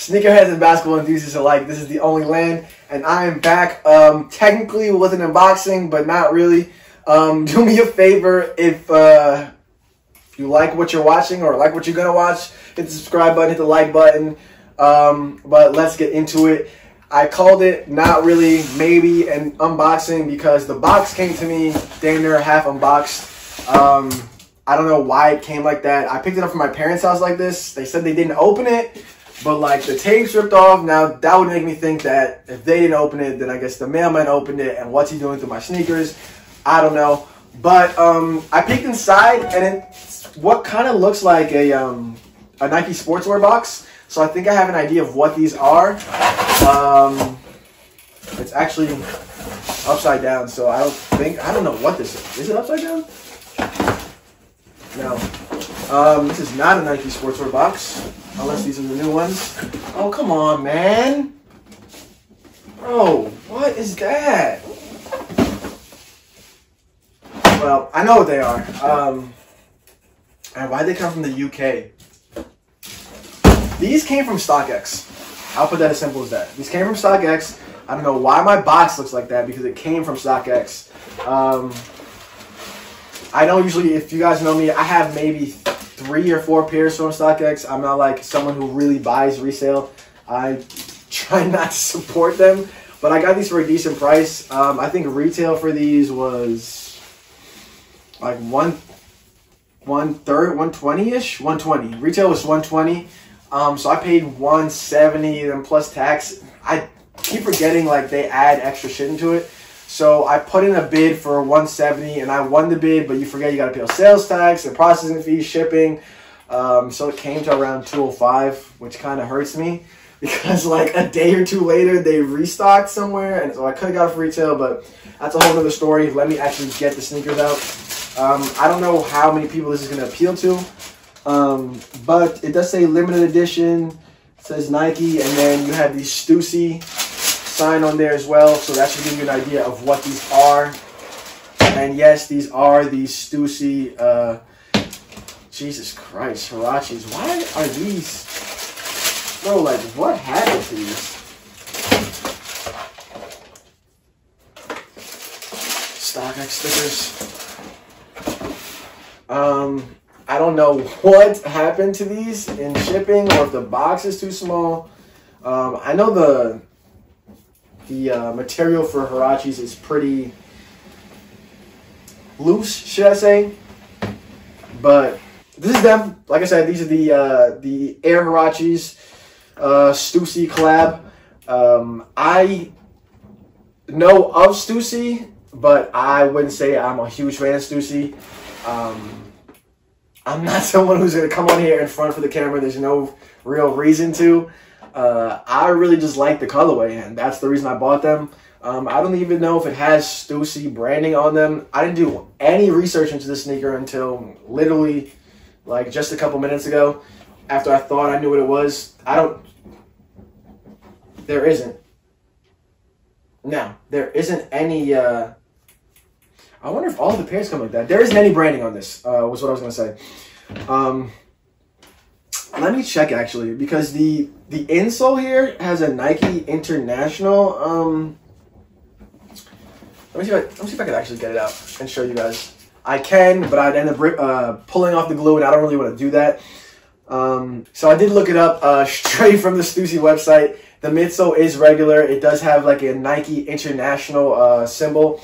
Sneakerheads and basketball enthusiasts alike, this is the only land, and I am back. Technically with an unboxing, but not really. Do me a favor, if you like what you're watching or like what you're gonna watch, hit the subscribe button, hit the like button. But let's get into it. I called it not really, maybe an unboxing because the box came to me damn near half unboxed. I don't know why it came like that. I picked it up from my parents' house like this. They said they didn't open it, but like the tape's ripped off. Now that would make me think that if they didn't open it, then I guess the mailman opened it, and what's he doing to my sneakers? I don't know. But I peeked inside, and it's what kind of looks like a Nike sportswear box. So I think I have an idea of what these are. It's actually upside down, so I don't know what this is. Is it upside down? No. This is not a Nike sportswear box, unless these are the new ones. Oh, come on, man. Bro, what is that? Well, I know what they are. And why'd they come from the UK? These came from StockX. I'll put that as simple as that. These came from StockX. I don't know why my box looks like that, because it came from StockX. I know usually, if you guys know me, I have maybe 3 or 4 pairs from StockX. I'm not like someone who really buys resale. I try not to support them, but I got these for a decent price. I think retail for these was like 120-ish, 120. Retail was 120. So I paid 170 and plus tax. I keep forgetting like they add extra shit into it. So I put in a bid for 170 and I won the bid, but you forget you got to pay sales tax and processing fees, shipping. So it came to around 205, which kind of hurts me because like a day or two later they restocked somewhere, and so I could have got it for retail, but that's a whole other story. Let me actually get the sneakers out. I don't know how many people this is going to appeal to, but it does say limited edition. It says Nike, and then you have the Stussy sign on there as well, so that should give you an idea of what these are. And yes, these are the Stussy, Jesus Christ, Huaraches. Why are these, bro, like, what happened to these? StockX stickers. I don't know what happened to these in shipping, or if the box is too small. I know the material for Huaraches is pretty loose, should I say? But this is them. Like I said, these are the Air Huaraches, Stussy collab. I know of Stussy, but I wouldn't say I'm a huge fan of Stussy. I'm not someone who's going to come on here in front for the camera. There's no real reason to. I really just like the colorway, and that's the reason I bought them. I don't even know if it has Stussy branding on them. I didn't do any research into this sneaker until literally like just a couple minutes ago, after I thought I knew what it was. There isn't any, I wonder if all the pairs come like that. There isn't any branding on this, was what I was going to say. Let me check actually, because the insole here has a Nike International. Let me see if I can actually get it out and show you guys. I can, but I'd end up pulling off the glue, and I don't really want to do that. So I did look it up straight from the Stussy website. The midsole is regular. It does have like a Nike International symbol.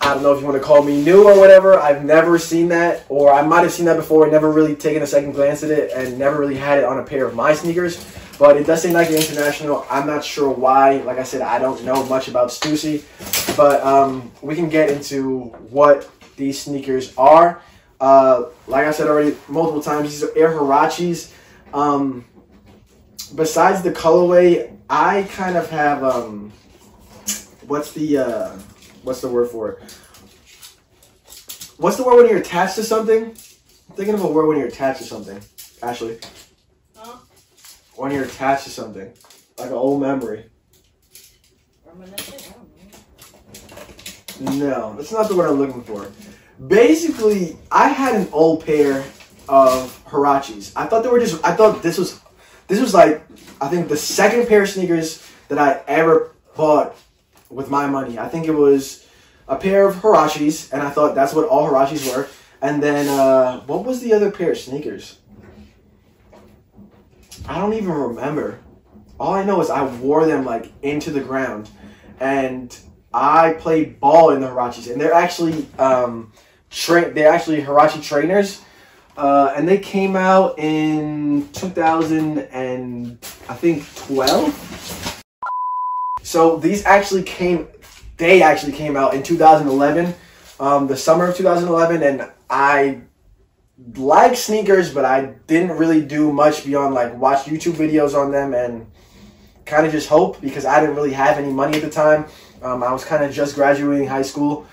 I don't know if you want to call me new or whatever. I've never seen that, or I might have seen that before, never really taken a second glance at it, and never really had it on a pair of my sneakers. But it does say Nike International. I'm not sure why. Like I said, I don't know much about Stussy. But we can get into what these sneakers are. Like I said already multiple times, these are Air Huaraches. Besides the colorway, I kind of have, what's the word for it? What's the word when you're attached to something? I'm thinking of a word when you're attached to something. Ashley. Huh? When you're attached to something. Like an old memory. No, that's not the word I'm looking for. Basically, I had an old pair of Huaraches. I thought this was this was like, I think the second pair of sneakers that I ever bought with my money. I think it was a pair of Huaraches, and I thought that's what all Huaraches were. And then, what was the other pair of sneakers? I don't even remember. All I know is I wore them like into the ground, and I played ball in the Huaraches, and they're actually Huarache trainers, and they came out in 2012. So they actually came out in 2011, the summer of 2011, and I like sneakers, but I didn't really do much beyond like watch YouTube videos on them and kind of just hope, because I didn't really have any money at the time. I was kind of just graduating high school.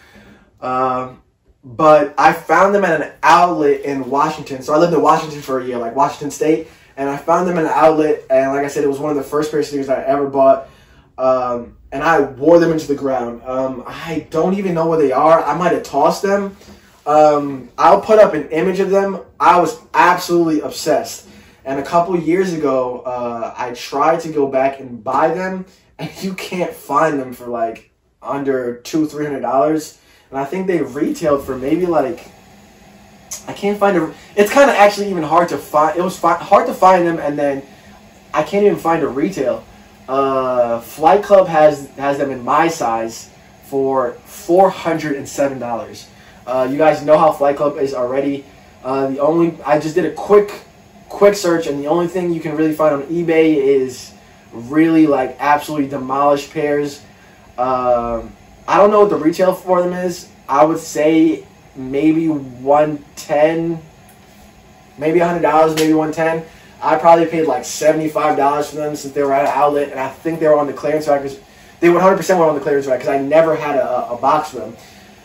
But I found them at an outlet in Washington. So I lived in Washington for a year, like Washington State. And I found them in an outlet. And like I said, it was one of the first pair of sneakers I ever bought. And I wore them into the ground. I don't even know where they are. I might have tossed them. I'll put up an image of them. I was absolutely obsessed. And a couple years ago, I tried to go back and buy them. And you can't find them for like under $200-300. And I think they retailed for maybe like, I can't find a, it's kind of actually even hard to find. It was hard to find them, and then I can't even find a retail. Flight Club has them in my size for $407. You guys know how Flight Club is already. I just did a quick search, and the only thing you can really find on eBay is really like absolutely demolished pairs. I don't know what the retail for them is. I would say maybe $110, maybe $100, maybe $110. I probably paid like $75 for them since they were at an outlet, and I think they were on the clearance rack. They 100% were on the clearance rack because I never had a box for them.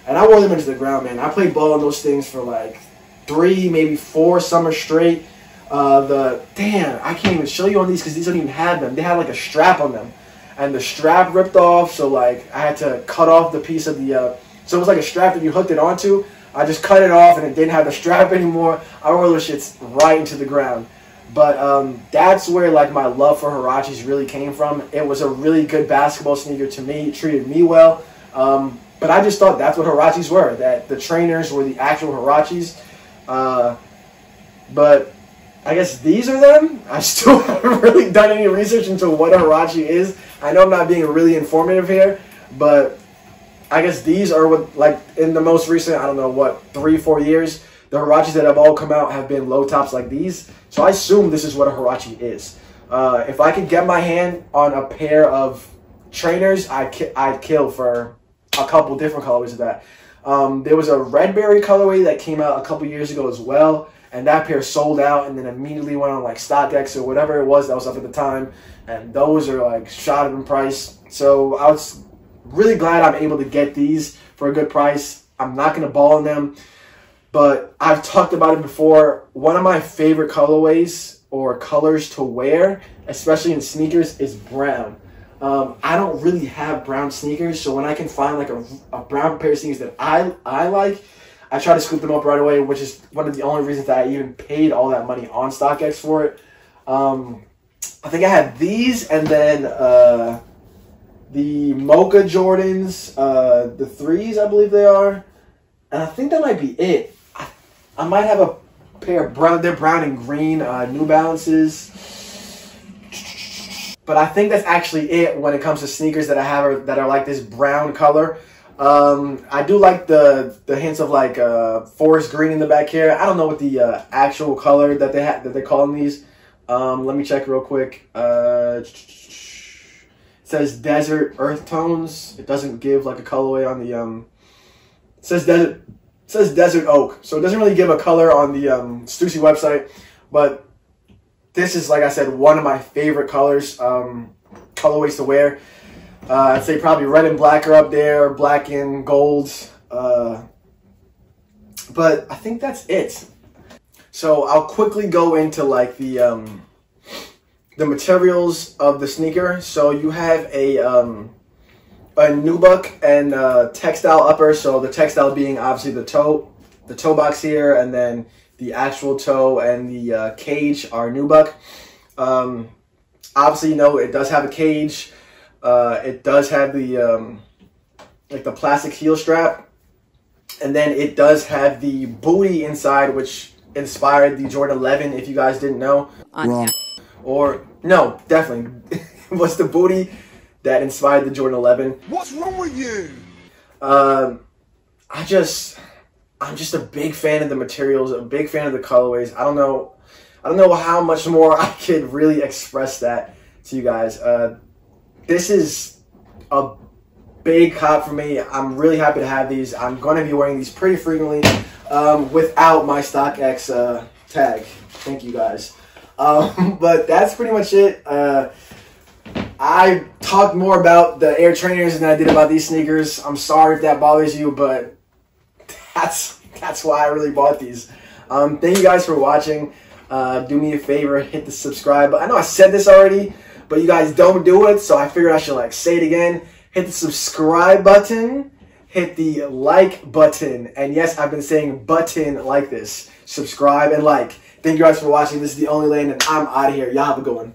And I wore them into the ground, man. I played ball on those things for like 3, maybe 4 summers straight. Damn, I can't even show you on these because these don't even have them. They had like a strap on them, and the strap ripped off, so like I had to cut off the piece of the so it was like a strap that you hooked it onto. I just cut it off, and it didn't have the strap anymore. I wore those shits right into the ground. But that's where like my love for Huaraches really came from. It was a really good basketball sneaker to me. It treated me well. But I just thought that's what Huaraches were, that the trainers were the actual Huaraches. But I guess these are them. I still haven't really done any research into what a Huarache is. I know I'm not being really informative here, but I guess these are what, like, in the most recent, I don't know, what, 3-4 years, the Huaraches that have all come out have been low tops like these. So I assume this is what a Huarache is. If I could get my hand on a pair of trainers, I'd kill for a couple different colorways of that. There was a red berry colorway that came out a couple years ago as well, and that pair sold out and then immediately went on like StockX or whatever it was that was up at the time, and those are like shot up in price. So I was really glad I'm able to get these for a good price. I'm not going to ball on them, but I've talked about it before. One of my favorite colorways or colors to wear, especially in sneakers, is brown. I don't really have brown sneakers, so when I can find like a brown pair of sneakers that I like, I try to scoop them up right away, which is one of the only reasons that I even paid all that money on StockX for it. I think I had these, and then the Mocha Jordans, the 3s, I believe they are. And I think that might be it. I might have a pair of brown, they're brown and green, New Balances. But I think that's actually it when it comes to sneakers that I have that are like this brown color. I do like the hints of like forest green in the back here. I don't know what the actual color that they're calling these. Let me check real quick. It says desert earth tones. It doesn't give like a colorway on the it says desert oak. So it doesn't really give a color on the Stussy website, but this is, like I said, one of my favorite colors, colorways to wear. I'd say probably red and black are up there, black and gold. But I think that's it. So I'll quickly go into like the materials of the sneaker. So you have a nubuck and textile upper. So the textile being obviously the toe box here, and then the actual toe and the cage are nubuck. Obviously, you know, it does have a cage. It does have the like the plastic heel strap, and then it does have the booty inside, which inspired the Jordan 11. If you guys didn't know, Wrong. or no, definitely was the booty that inspired the Jordan 11. What's wrong with you? I'm just a big fan of the materials, a big fan of the colorways. I don't know how much more I could really express that to you guys. This is a big cop for me. I'm really happy to have these. I'm going to be wearing these pretty frequently without my StockX tag. Thank you guys. But that's pretty much it. I talked more about the Air Trainers than I did about these sneakers. I'm sorry if that bothers you, but that's why I really bought these. Thank you guys for watching. Do me a favor, hit the subscribe button. I know I said this already, but you guys don't do it, so I figured I should like say it again. Hit the subscribe button, hit the like button, and yes, I've been saying button like this. Subscribe and like. Thank you guys for watching. This is The Only Lane, and I'm out of here. Y'all have a good one.